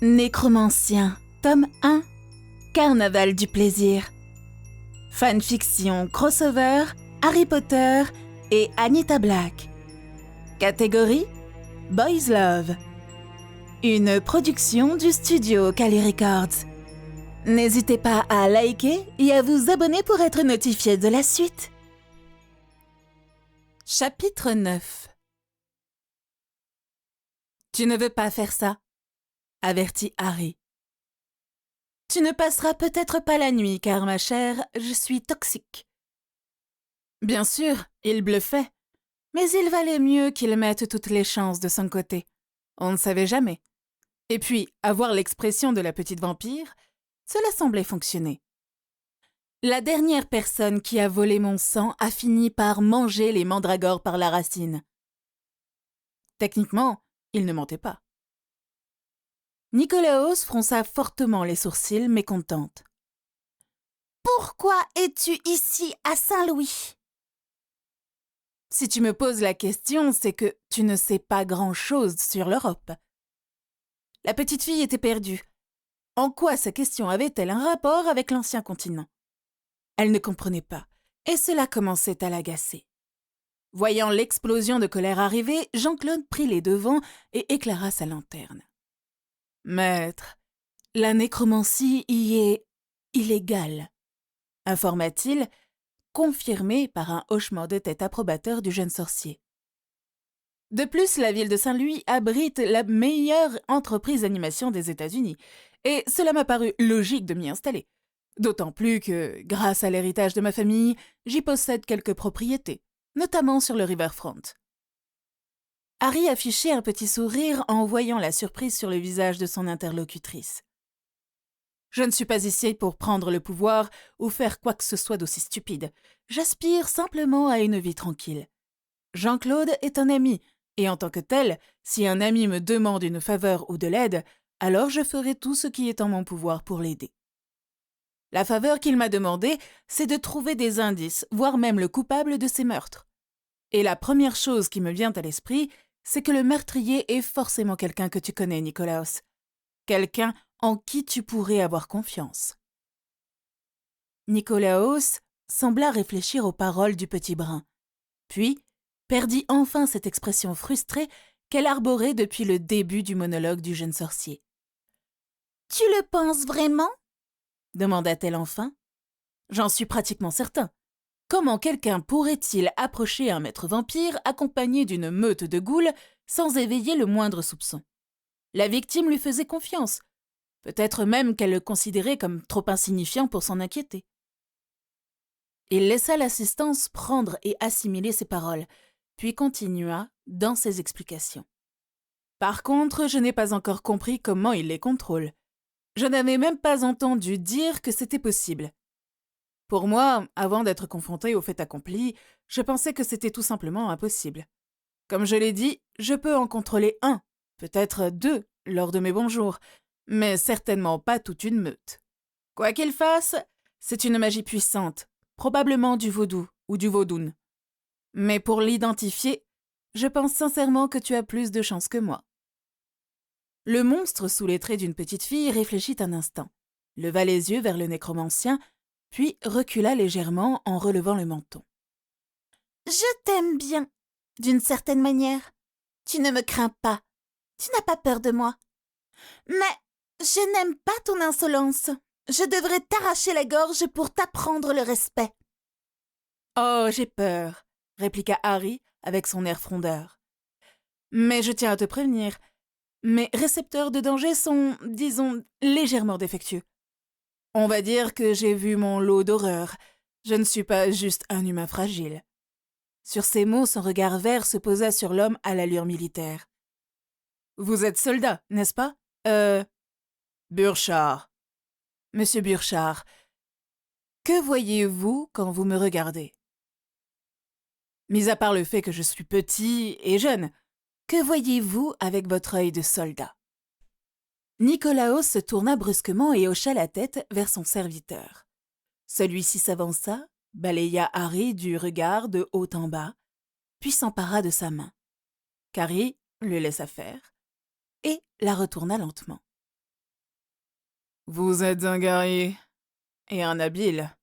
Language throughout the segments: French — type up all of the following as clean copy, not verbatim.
Nécromancien, tome 1, Carnaval du plaisir. Fanfiction crossover, Harry Potter et Anita Black. Catégorie Boys Love. Une production du studio Kali Records. N'hésitez pas à liker et à vous abonner pour être notifié de la suite. Chapitre 9. Tu ne veux pas faire ça, avertit Harry. Tu ne passeras peut-être pas la nuit, car ma chère, je suis toxique. Bien sûr, il bluffait, mais il valait mieux qu'il mette toutes les chances de son côté. On ne savait jamais. Et puis, à voir l'expression de la petite vampire, cela semblait fonctionner. La dernière personne qui a volé mon sang a fini par manger les mandragores par la racine. Techniquement, il ne mentait pas. Nicolaos fronça fortement les sourcils, mécontente. « Pourquoi es-tu ici à Saint-Louis ?» Si tu me poses la question, c'est que tu ne sais pas grand-chose sur l'Europe. La petite fille était perdue. En quoi sa question avait-elle un rapport avec l'ancien continent? Elle ne comprenait pas, et cela commençait à l'agacer. Voyant l'explosion de colère arriver, Jean-Claude prit les devants et éclaira sa lanterne. « Maître, la nécromancie y est illégale, » informa-t-il, confirmé par un hochement de tête approbateur du jeune sorcier. De plus, la ville de Saint-Louis abrite la meilleure entreprise d'animation des États-Unis, et cela m'a paru logique de m'y installer. D'autant plus que, grâce à l'héritage de ma famille, j'y possède quelques propriétés, notamment sur le riverfront. Harry affichait un petit sourire en voyant la surprise sur le visage de son interlocutrice. Je ne suis pas ici pour prendre le pouvoir ou faire quoi que ce soit d'aussi stupide. J'aspire simplement à une vie tranquille. Jean-Claude est un ami, et en tant que tel, si un ami me demande une faveur ou de l'aide, alors je ferai tout ce qui est en mon pouvoir pour l'aider. La faveur qu'il m'a demandée, c'est de trouver des indices, voire même le coupable de ces meurtres. Et la première chose qui me vient à l'esprit, c'est que le meurtrier est forcément quelqu'un que tu connais, Nicolaos. Quelqu'un en qui tu pourrais avoir confiance. Nicolaos sembla réfléchir aux paroles du petit brun, puis perdit enfin cette expression frustrée qu'elle arborait depuis le début du monologue du jeune sorcier. « Tu le penses vraiment ?» demanda-t-elle enfin. « J'en suis pratiquement certain. Comment quelqu'un pourrait-il approcher un maître vampire accompagné d'une meute de ghouls sans éveiller le moindre soupçon? La victime lui faisait confiance. Peut-être même qu'elle le considérait comme trop insignifiant pour s'en inquiéter. » Il laissa l'assistance prendre et assimiler ses paroles, puis continua dans ses explications. « Par contre, je n'ai pas encore compris comment il les contrôle. Je n'avais même pas entendu dire que c'était possible. Pour moi, avant d'être confronté au fait accompli, je pensais que c'était tout simplement impossible. Comme je l'ai dit, je peux en contrôler un, peut-être deux, lors de mes bons jours, mais certainement pas toute une meute. Quoi qu'il fasse, c'est une magie puissante, probablement du vaudou ou du vaudoun. Mais pour l'identifier, je pense sincèrement que tu as plus de chance que moi. » Le monstre sous les traits d'une petite fille réfléchit un instant, leva les yeux vers le nécromancien, puis recula légèrement en relevant le menton. « Je t'aime bien, d'une certaine manière. Tu ne me crains pas. Tu n'as pas peur de moi. Mais je n'aime pas ton insolence. Je devrais t'arracher la gorge pour t'apprendre le respect. »« Oh, j'ai peur, » répliqua Harry avec son air frondeur. « Mais je tiens à te prévenir, mes récepteurs de danger sont, disons, légèrement défectueux. On va dire que j'ai vu mon lot d'horreur. Je ne suis pas juste un humain fragile. » Sur ces mots, son regard vert se posa sur l'homme à l'allure militaire. « Vous êtes soldat, n'est-ce pas ? Burchard. Monsieur Burchard, que voyez-vous quand vous me regardez ? Mis à part le fait que je suis petit et jeune, que voyez-vous avec votre œil de soldat ?» Nicolaos se tourna brusquement et hocha la tête vers son serviteur. Celui-ci s'avança, balaya Harry du regard de haut en bas, puis s'empara de sa main. Harry le laissa faire et la retourna lentement. Vous êtes un guerrier et un habile.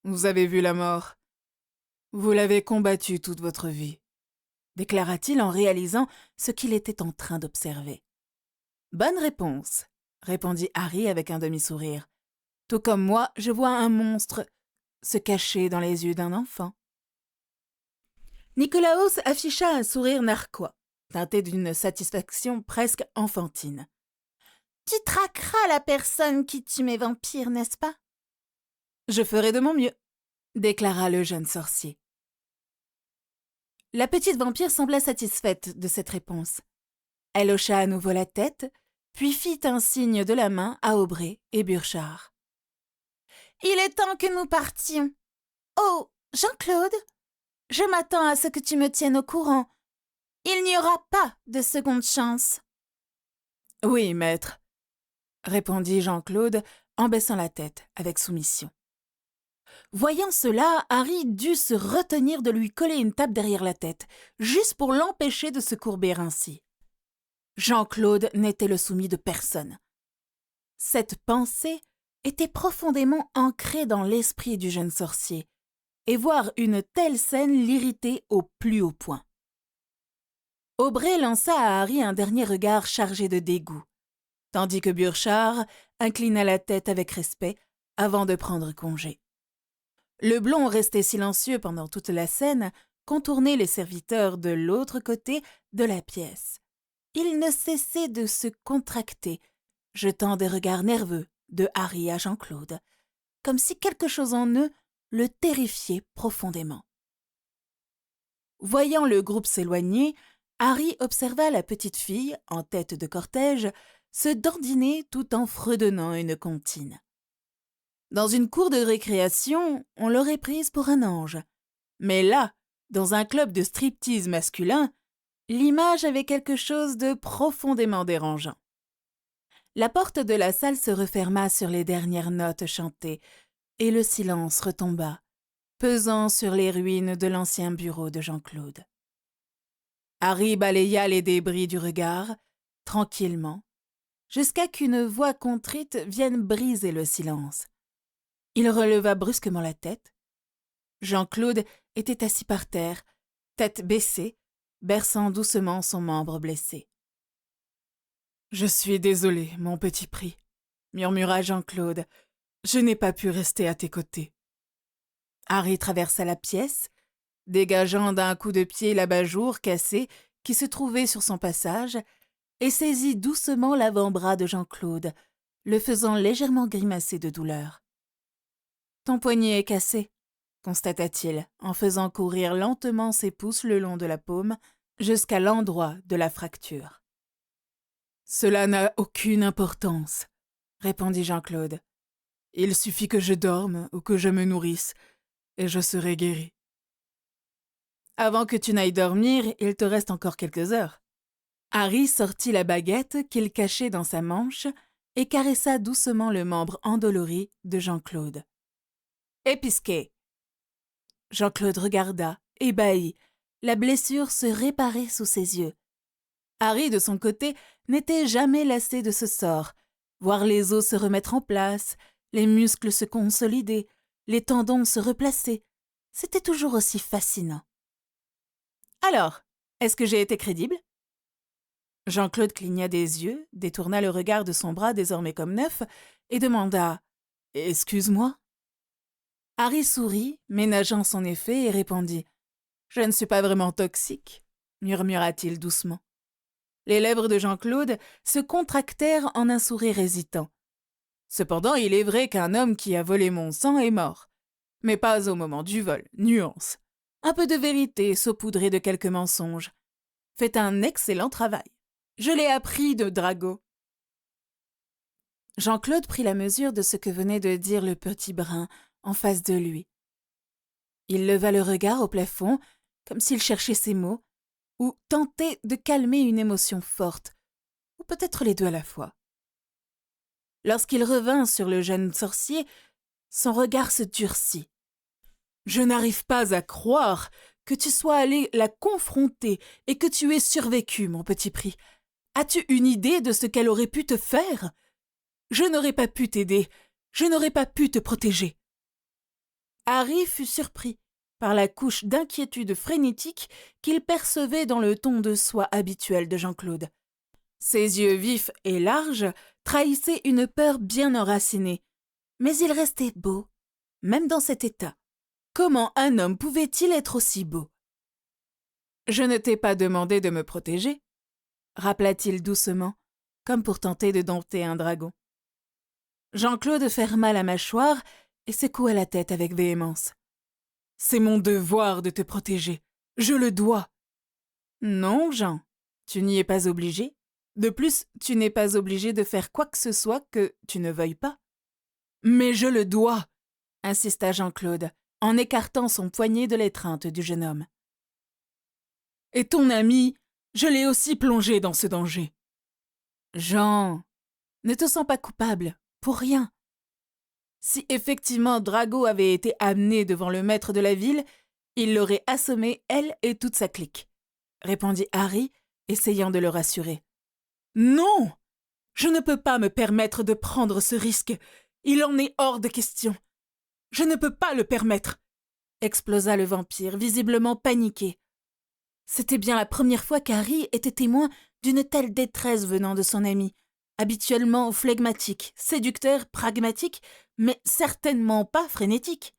Vous avez vu la mort. Vous l'avez combattue toute votre vie, déclara-t-il en réalisant ce qu'il était en train d'observer. Bonne réponse, répondit Harry avec un demi-sourire. Tout comme moi, je vois un monstre se cacher dans les yeux d'un enfant. Nicolaos afficha un sourire narquois, teinté d'une satisfaction presque enfantine. « Tu traqueras la personne qui tue mes vampires, n'est-ce pas ?»« Je ferai de mon mieux, » déclara le jeune sorcier. La petite vampire sembla satisfaite de cette réponse. Elle hocha à nouveau la tête, puis fit un signe de la main à Aubrey et Burchard. « Il est temps que nous partions. Oh, Jean-Claude, je m'attends à ce que tu me tiennes au courant. Il n'y aura pas de seconde chance. »« Oui, maître, » répondit Jean-Claude en baissant la tête avec soumission. Voyant cela, Harry dut se retenir de lui coller une tape derrière la tête, juste pour l'empêcher de se courber ainsi. Jean-Claude n'était le soumis de personne. Cette pensée était profondément ancrée dans l'esprit du jeune sorcier, et voir une telle scène l'irritait au plus haut point. Aubrey lança à Harry un dernier regard chargé de dégoût, tandis que Burchard inclina la tête avec respect avant de prendre congé. Le blond restait silencieux pendant toute la scène, contournait les serviteurs de l'autre côté de la pièce. Il ne cessait de se contracter, jetant des regards nerveux de Harry à Jean-Claude, comme si quelque chose en eux le terrifiait profondément. Voyant le groupe s'éloigner, Harry observa la petite fille, en tête de cortège, se dandiner tout en fredonnant une comptine. Dans une cour de récréation, on l'aurait prise pour un ange. Mais là, dans un club de striptease masculin, l'image avait quelque chose de profondément dérangeant. La porte de la salle se referma sur les dernières notes chantées, et le silence retomba, pesant sur les ruines de l'ancien bureau de Jean-Claude. Harry balaya les débris du regard, tranquillement, jusqu'à qu'une voix contrite vienne briser le silence. Il releva brusquement la tête. Jean-Claude était assis par terre, tête baissée, berçant doucement son membre blessé. « Je suis désolé, mon petit prix, » murmura Jean-Claude. « Je n'ai pas pu rester à tes côtés. » Harry traversa la pièce, dégageant d'un coup de pied l'abat-jour cassé qui se trouvait sur son passage, et saisit doucement l'avant-bras de Jean-Claude, le faisant légèrement grimacer de douleur. « Ton poignet est cassé, » constata-t-il, en faisant courir lentement ses pouces le long de la paume jusqu'à l'endroit de la fracture. « Cela n'a aucune importance, » répondit Jean-Claude. « Il suffit que je dorme ou que je me nourrisse, et je serai guéri. » « Avant que tu n'ailles dormir, il te reste encore quelques heures. » Harry sortit la baguette qu'il cachait dans sa manche et caressa doucement le membre endolori de Jean-Claude. « Épisqué !» Jean-Claude regarda, ébahi. La blessure se réparait sous ses yeux. Harry, de son côté, n'était jamais lassé de ce sort. Voir les os se remettre en place, les muscles se consolider, les tendons se replacer, c'était toujours aussi fascinant. « Alors, est-ce que j'ai été crédible ?» Jean-Claude cligna des yeux, détourna le regard de son bras désormais comme neuf, et demanda « Excuse-moi ?» Harry sourit, ménageant son effet, et répondit « Je ne suis pas vraiment toxique », murmura-t-il doucement. Les lèvres de Jean-Claude se contractèrent en un sourire hésitant. Cependant, il est vrai qu'un homme qui a volé mon sang est mort. Mais pas au moment du vol, nuance. Un peu de vérité saupoudrée de quelques mensonges. Faites un excellent travail. Je l'ai appris de Drago. Jean-Claude prit la mesure de ce que venait de dire le petit brun en face de lui. Il leva le regard au plafond, comme s'il cherchait ses mots, ou tentait de calmer une émotion forte, ou peut-être les deux à la fois. Lorsqu'il revint sur le jeune sorcier, son regard se durcit. « Je n'arrive pas à croire que tu sois allé la confronter et que tu aies survécu, mon petit prix. As-tu une idée de ce qu'elle aurait pu te faire ? Je n'aurais pas pu t'aider. Je n'aurais pas pu te protéger. » Harry fut surpris par la couche d'inquiétude frénétique qu'il percevait dans le ton de soie habituel de Jean-Claude. Ses yeux vifs et larges trahissaient une peur bien enracinée, mais il restait beau, même dans cet état. Comment un homme pouvait-il être aussi beau? « Je ne t'ai pas demandé de me protéger, » rappela-t-il doucement, comme pour tenter de dompter un dragon. Jean-Claude ferma la mâchoire et secoua la tête avec véhémence. « C'est mon devoir de te protéger. Je le dois. »« Non, Jean, tu n'y es pas obligé. De plus, tu n'es pas obligé de faire quoi que ce soit que tu ne veuilles pas. »« Mais je le dois !» insista Jean-Claude, en écartant son poignet de l'étreinte du jeune homme. « Et ton ami, je l'ai aussi plongé dans ce danger. »« Jean, ne te sens pas coupable, pour rien. Si effectivement Drago avait été amené devant le maître de la ville, il l'aurait assommé, elle et toute sa clique, » répondit Harry, essayant de le rassurer. « Non! Je ne peux pas me permettre de prendre ce risque. Il en est hors de question. Je ne peux pas le permettre !» explosa le vampire, visiblement paniqué. C'était bien la première fois qu'Harry était témoin d'une telle détresse venant de son ami, habituellement flegmatique, séducteur, pragmatique, mais certainement pas frénétique.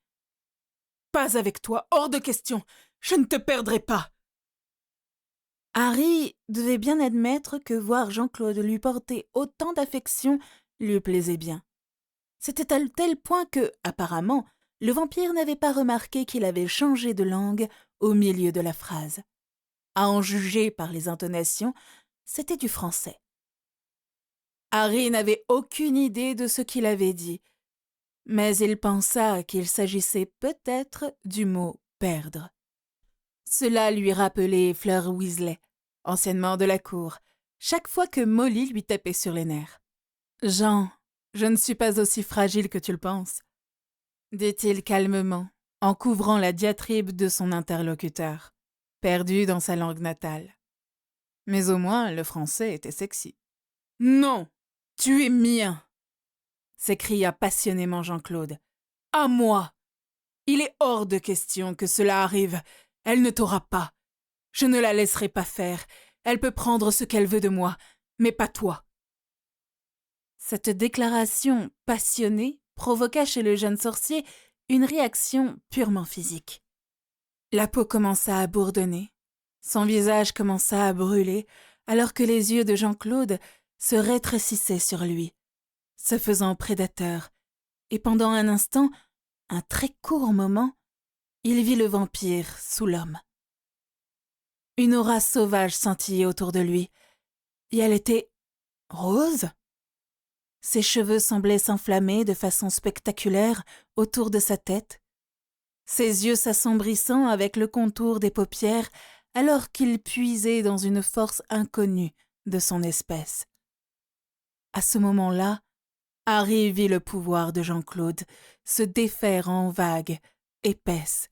« Pas avec toi, hors de question. Je ne te perdrai pas. » Harry devait bien admettre que voir Jean-Claude lui porter autant d'affection lui plaisait bien. C'était à tel point que, apparemment, le vampire n'avait pas remarqué qu'il avait changé de langue au milieu de la phrase. À en juger par les intonations, c'était du français. Harry n'avait aucune idée de ce qu'il avait dit, mais il pensa qu'il s'agissait peut-être du mot « perdre ». Cela lui rappelait Fleur Weasley, anciennement de la cour, chaque fois que Molly lui tapait sur les nerfs. « Jean, je ne suis pas aussi fragile que tu le penses, » dit-il calmement, en couvrant la diatribe de son interlocuteur, perdu dans sa langue natale. Mais au moins, le français était sexy. « Non, tu es mien !» s'écria passionnément Jean-Claude. « À moi ! Il est hors de question que cela arrive. Elle ne t'aura pas. Je ne la laisserai pas faire. Elle peut prendre ce qu'elle veut de moi, mais pas toi. » Cette déclaration passionnée provoqua chez le jeune sorcier une réaction purement physique. La peau commença à bourdonner, son visage commença à brûler, alors que les yeux de Jean-Claude se rétrécissaient sur lui, se faisant prédateur, et pendant un instant, un très court moment, il vit le vampire sous l'homme. Une aura sauvage scintillait autour de lui, et elle était rose. Ses cheveux semblaient s'enflammer de façon spectaculaire autour de sa tête, ses yeux s'assombrissant avec le contour des paupières alors qu'il puisait dans une force inconnue de son espèce. À ce moment-là, Harry vit le pouvoir de Jean-Claude se défaire en vagues, épaisses.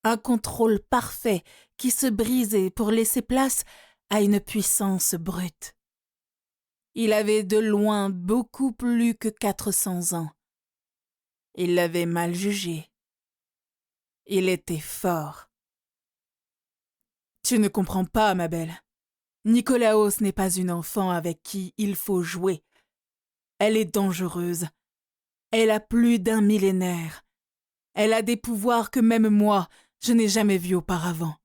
Un contrôle parfait qui se brisait pour laisser place à une puissance brute. Il avait de loin beaucoup plus que 400 ans. Il l'avait mal jugé. Il était fort. « Tu ne comprends pas, ma belle. Nicolaos n'est pas une enfant avec qui il faut jouer. Elle est dangereuse. Elle a plus d'1 millénaire. Elle a des pouvoirs que même moi, je n'ai jamais vus auparavant. »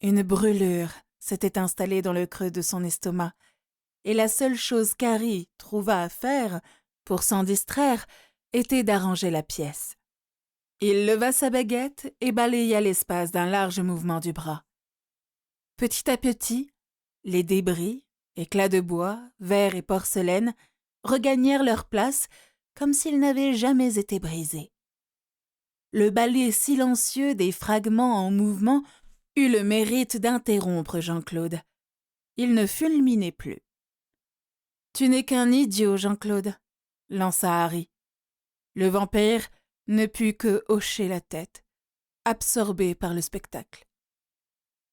Une brûlure s'était installée dans le creux de son estomac, et la seule chose qu'Harry trouva à faire, pour s'en distraire, était d'arranger la pièce. Il leva sa baguette et balaya l'espace d'un large mouvement du bras. Petit à petit, les débris, éclats de bois, verre et porcelaine, regagnèrent leur place comme s'ils n'avaient jamais été brisés. Le balai silencieux des fragments en mouvement eut le mérite d'interrompre Jean-Claude. Il ne fulminait plus. « Tu n'es qu'un idiot, Jean-Claude, » lança Harry. Le vampire ne put que hocher la tête, absorbé par le spectacle.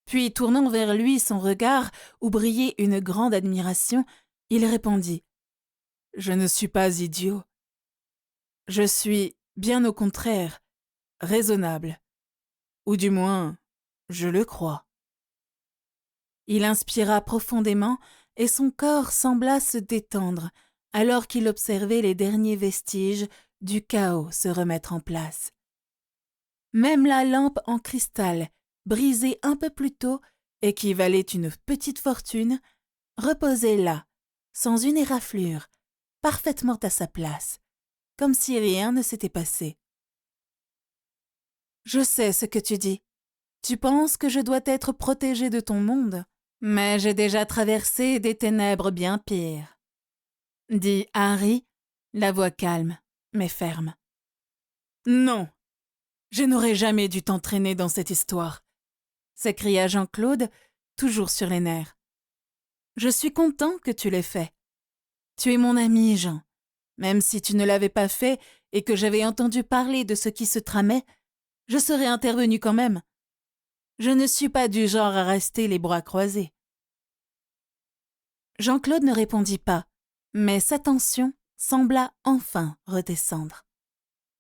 Puis, tournant vers lui son regard où brillait une grande admiration, il répondit Je ne suis pas idiot. Je suis, bien au contraire, raisonnable. Ou du moins, je le crois. » Il inspira profondément et son corps sembla se détendre alors qu'il observait les derniers vestiges du chaos se remettre en place. Même la lampe en cristal, brisée un peu plus tôt et qui valait une petite fortune, reposait là, sans une éraflure, parfaitement à sa place, comme si rien ne s'était passé. « Je sais ce que tu dis. Tu penses que je dois être protégée de ton monde, mais j'ai déjà traversé des ténèbres bien pires, » dit Harry, la voix calme, mais ferme. « Non, je n'aurais jamais dû t'entraîner dans cette histoire, » s'écria Jean-Claude, toujours sur les nerfs. « Je suis content que tu l'aies fait. Tu es mon ami, Jean. Même si tu ne l'avais pas fait et que j'avais entendu parler de ce qui se tramait, je serais intervenu quand même. Je ne suis pas du genre à rester les bras croisés. » Jean-Claude ne répondit pas, mais sa tension sembla enfin redescendre,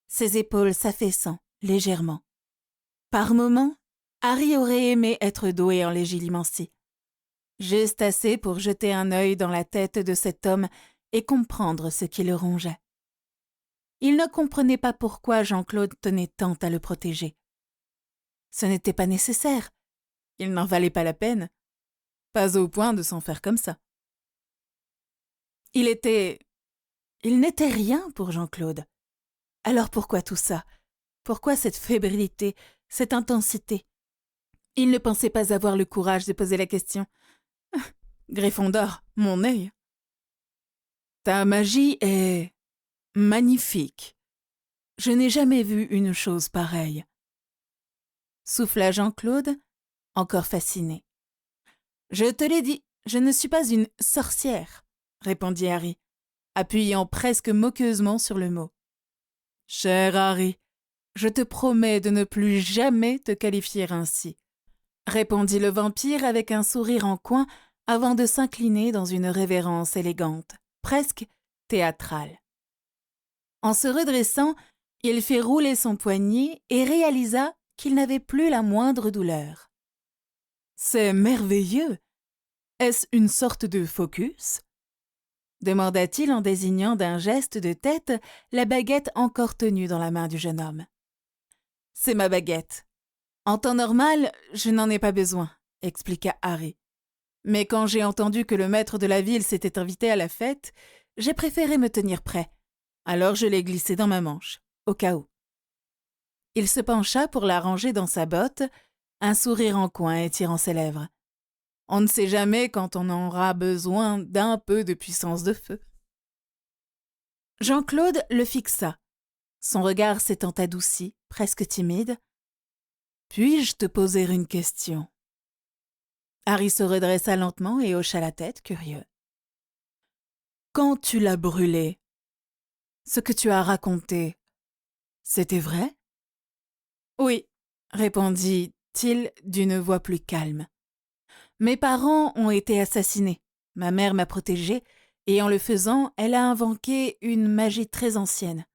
ses épaules s'affaissant légèrement. Par moments, Harry aurait aimé être doué en légilimencie, juste assez pour jeter un œil dans la tête de cet homme et comprendre ce qui le rongeait. Il ne comprenait pas pourquoi Jean-Claude tenait tant à le protéger. Ce n'était pas nécessaire, il n'en valait pas la peine, pas au point de s'en faire comme ça. Il n'était rien pour Jean-Claude. Alors pourquoi tout ça? Pourquoi cette fébrilité, cette intensité? Il ne pensait pas avoir le courage de poser la question. « Gryffondor, mon œil. Ta magie est magnifique. Je n'ai jamais vu une chose pareille. » Souffla Jean-Claude, encore fasciné. « Je te l'ai dit, je ne suis pas une sorcière, » répondit Harry, appuyant presque moqueusement sur le mot. « Cher Harry, je te promets de ne plus jamais te qualifier ainsi, » répondit le vampire avec un sourire en coin avant de s'incliner dans une révérence élégante, presque théâtrale. En se redressant, il fit rouler son poignet et réalisa qu'il n'avait plus la moindre douleur. « C'est merveilleux! Est-ce une sorte de focus ?» demanda-t-il en désignant d'un geste de tête la baguette encore tenue dans la main du jeune homme. « C'est ma baguette. En temps normal, je n'en ai pas besoin, » expliqua Harry. « Mais quand j'ai entendu que le maître de la ville s'était invité à la fête, j'ai préféré me tenir prêt. Alors je l'ai glissée dans ma manche, au cas où. » Il se pencha pour la ranger dans sa botte, un sourire en coin étirant ses lèvres. On ne sait jamais quand on aura besoin d'un peu de puissance de feu. Jean-Claude le fixa. Son regard s'étant adouci, presque timide. « Puis-je te poser une question ?» Harry se redressa lentement et hocha la tête, curieux. « Quand tu l'as brûlé, ce que tu as raconté, c'était vrai ?» « Oui, » répondit-il d'une voix plus calme. « Mes parents ont été assassinés. Ma mère m'a protégée, et en le faisant, elle a invoqué une magie très ancienne.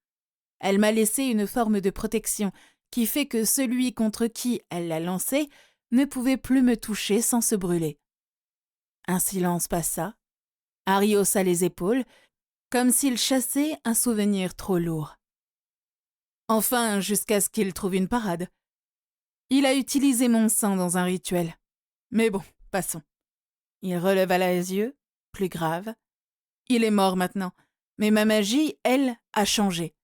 Elle m'a laissé une forme de protection qui fait que celui contre qui elle l'a lancée ne pouvait plus me toucher sans se brûler. » Un silence passa. Harry haussa les épaules, comme s'il chassait un souvenir trop lourd. Enfin, jusqu'à ce qu'il trouve une parade. Il a utilisé mon sang dans un rituel. Mais bon, passons. Il releva les yeux, plus grave. Il est mort maintenant, mais ma magie, elle, a changé.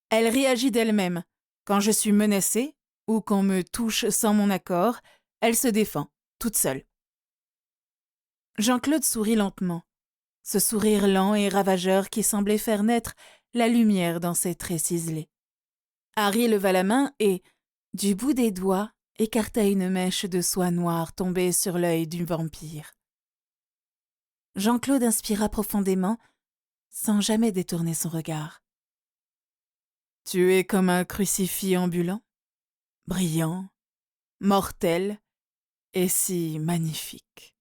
Elle réagit d'elle-même. Quand je suis menacée, ou qu'on me touche sans mon accord, elle se défend, toute seule. Jean-Claude sourit lentement, ce sourire lent et ravageur qui semblait faire naître la lumière dans ses traits ciselés. Harry leva la main et, du bout des doigts, écarta une mèche de soie noire tombée sur l'œil du vampire. Jean-Claude inspira profondément, sans jamais détourner son regard. « Tu es comme un crucifix ambulant, brillant, mortel et si magnifique. »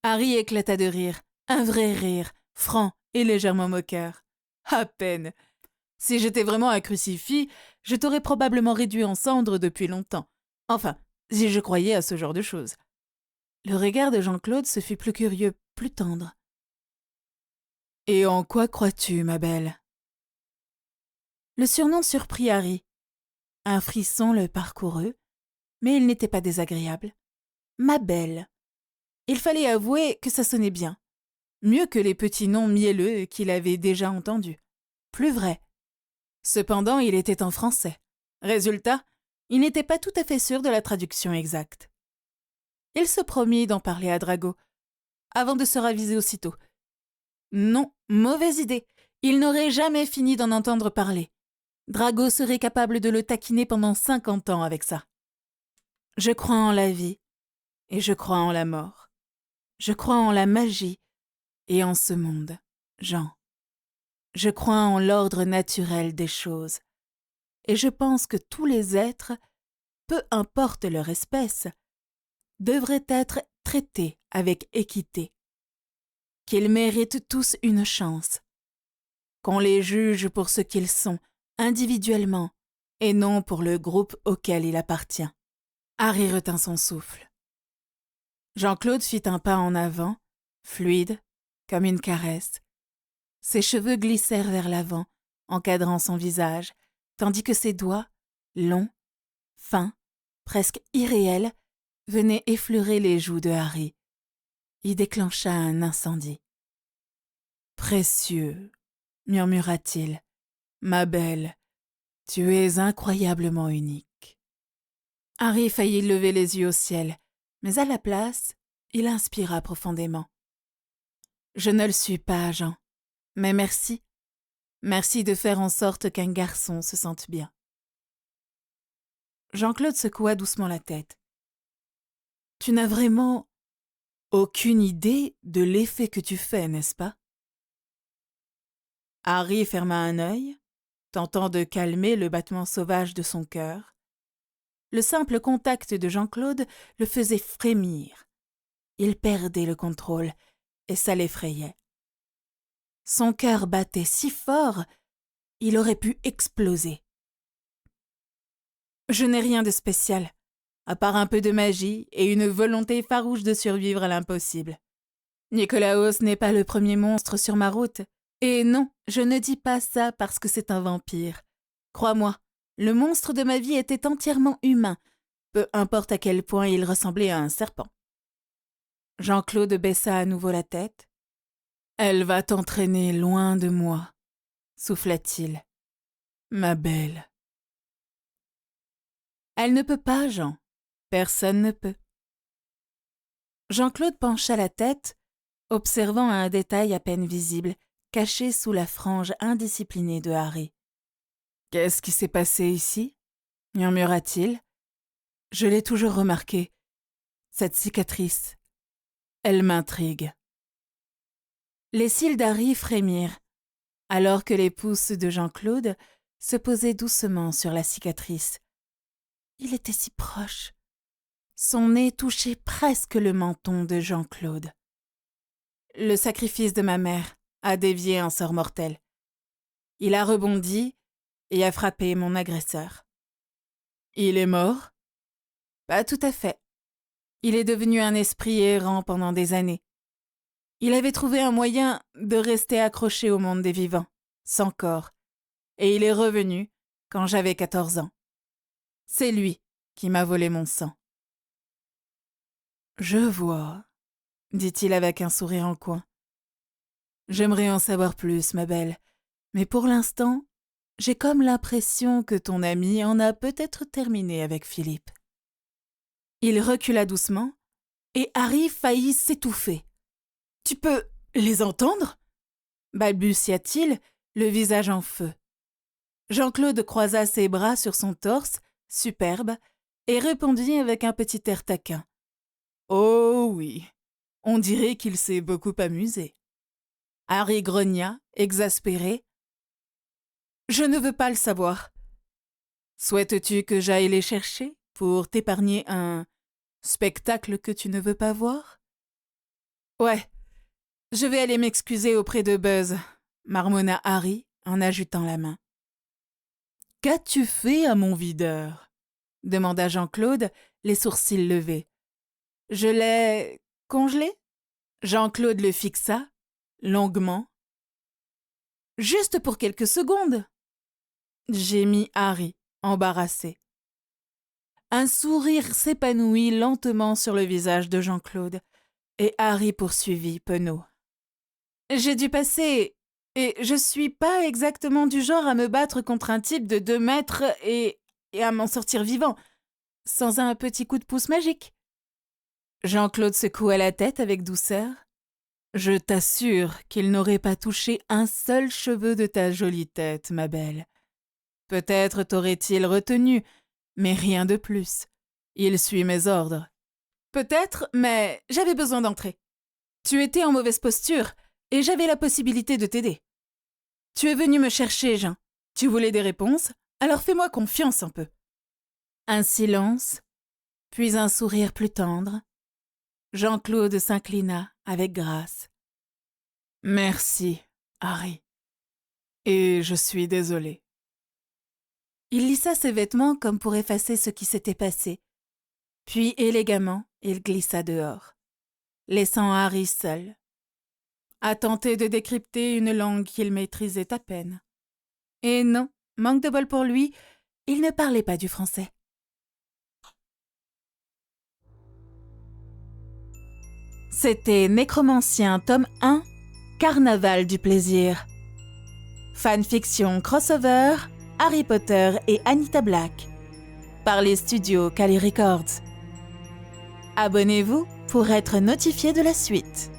Harry éclata de rire, un vrai rire, franc et légèrement moqueur. À peine. Si j'étais vraiment un crucifix, je t'aurais probablement réduit en cendres depuis longtemps. Enfin, si je croyais à ce genre de choses. Le regard de Jean-Claude se fit plus curieux, plus tendre. « Et en quoi crois-tu, ma belle ?» Le surnom surprit Harry. Un frisson le parcourut, mais il n'était pas désagréable. Ma belle. Il fallait avouer que ça sonnait bien. Mieux que les petits noms mielleux qu'il avait déjà entendus. Plus vrai. Cependant, il était en français. Résultat, il n'était pas tout à fait sûr de la traduction exacte. Il se promit d'en parler à Drago, avant de se raviser aussitôt. Non, mauvaise idée. Il n'aurait jamais fini d'en entendre parler. Drago serait capable de le taquiner pendant 50 ans avec ça. Je crois en la vie, et je crois en la mort. Je crois en la magie, et en ce monde, Jean. Je crois en l'ordre naturel des choses, et je pense que tous les êtres, peu importe leur espèce, devraient être traités avec équité, qu'ils méritent tous une chance, qu'on les juge pour ce qu'ils sont, individuellement, et non pour le groupe auquel il appartient. Harry retint son souffle. Jean-Claude fit un pas en avant, fluide, comme une caresse. Ses cheveux glissèrent vers l'avant, encadrant son visage, tandis que ses doigts, longs, fins, presque irréels, venaient effleurer les joues de Harry. Il déclencha un incendie. « Précieux, murmura-t-il, ma belle, tu es incroyablement unique. » Harry faillit lever les yeux au ciel, mais à la place, il inspira profondément. « Je ne le suis pas, Jean, mais merci. Merci de faire en sorte qu'un garçon se sente bien. » Jean-Claude secoua doucement la tête. « Tu n'as vraiment aucune idée de l'effet que tu fais, n'est-ce pas ?» Harry ferma un œil, tentant de calmer le battement sauvage de son cœur. Le simple contact de Jean-Claude le faisait frémir. Il perdait le contrôle, et ça l'effrayait. Son cœur battait si fort, il aurait pu exploser. « Je n'ai rien de spécial, à part un peu de magie et une volonté farouche de survivre à l'impossible. Nicolaos n'est pas le premier monstre sur ma route. Et non, je ne dis pas ça parce que c'est un vampire. Crois-moi, le monstre de ma vie était entièrement humain, peu importe à quel point il ressemblait à un serpent. » Jean-Claude baissa à nouveau la tête. « Elle va t'entraîner loin de moi, » souffla-t-il. « Ma belle. » « Elle ne peut pas, Jean. Personne ne peut. » Jean-Claude pencha la tête, observant un détail à peine visible, caché sous la frange indisciplinée de Harry. « Qu'est-ce qui s'est passé ici ?» murmura-t-il. « Je l'ai toujours remarqué. Cette cicatrice. Elle m'intrigue. » Les cils d'Harry frémirent, alors que les pouces de Jean-Claude se posaient doucement sur la cicatrice. Il était si proche. Son nez touchait presque le menton de Jean-Claude. « Le sacrifice de ma mère a dévié un sort mortel. Il a rebondi et a frappé mon agresseur. »« Il est mort ?»« Pas tout à fait. Il est devenu un esprit errant pendant des années. Il avait trouvé un moyen de rester accroché au monde des vivants, sans corps, et il est revenu quand j'avais 14 ans. C'est lui qui m'a volé mon sang. »« Je vois, » dit-il avec un sourire en coin. « J'aimerais en savoir plus, ma belle, mais pour l'instant, j'ai comme l'impression que ton ami en a peut-être terminé avec Philippe. » Il recula doucement, et Harry faillit s'étouffer. « Tu peux les entendre ?» balbutia-t-il, le visage en feu. Jean-Claude croisa ses bras sur son torse, superbe, et répondit avec un petit air taquin. « Oh oui, on dirait qu'il s'est beaucoup amusé. » Harry grogna, exaspéré. « Je ne veux pas le savoir. Souhaites-tu que j'aille les chercher pour t'épargner un spectacle que tu ne veux pas voir ? Ouais, Je vais aller m'excuser auprès de Buzz, marmonna Harry en agitant la main. Qu'as-tu fait à mon videur? Demanda Jean-Claude, les sourcils levés. Je l'ai congelé? Jean-Claude le fixa, longuement. Juste pour quelques secondes, gémit Harry, embarrassé. Un sourire s'épanouit lentement sur le visage de Jean-Claude, et Harry poursuivit penaud. J'ai dû passer, et je suis pas exactement du genre à me battre contre un type de 2 mètres et à m'en sortir vivant, sans un petit coup de pouce magique. Jean-Claude secoua la tête avec douceur. Je t'assure qu'il n'aurait pas touché un seul cheveu de ta jolie tête, ma belle. Peut-être t'aurait-il retenu, mais rien de plus. Il suit mes ordres. Peut-être, mais j'avais besoin d'entrer. Tu étais en mauvaise posture, et j'avais la possibilité de t'aider. Tu es venu me chercher, Jean. Tu voulais des réponses, alors fais-moi confiance un peu. Un silence, puis un sourire plus tendre. Jean-Claude s'inclina avec grâce. Merci, Harry. Et je suis désolé. Il lissa ses vêtements comme pour effacer ce qui s'était passé. Puis, élégamment, il glissa dehors, laissant Harry seul, à tenter de décrypter une langue qu'il maîtrisait à peine. Et non, manque de bol pour lui, il ne parlait pas du français. C'était Nécromancien, tome 1, Carnaval du plaisir. Fanfiction crossover, Harry Potter et Anita Black, par les studios Kali Records. Abonnez-vous pour être notifié de la suite.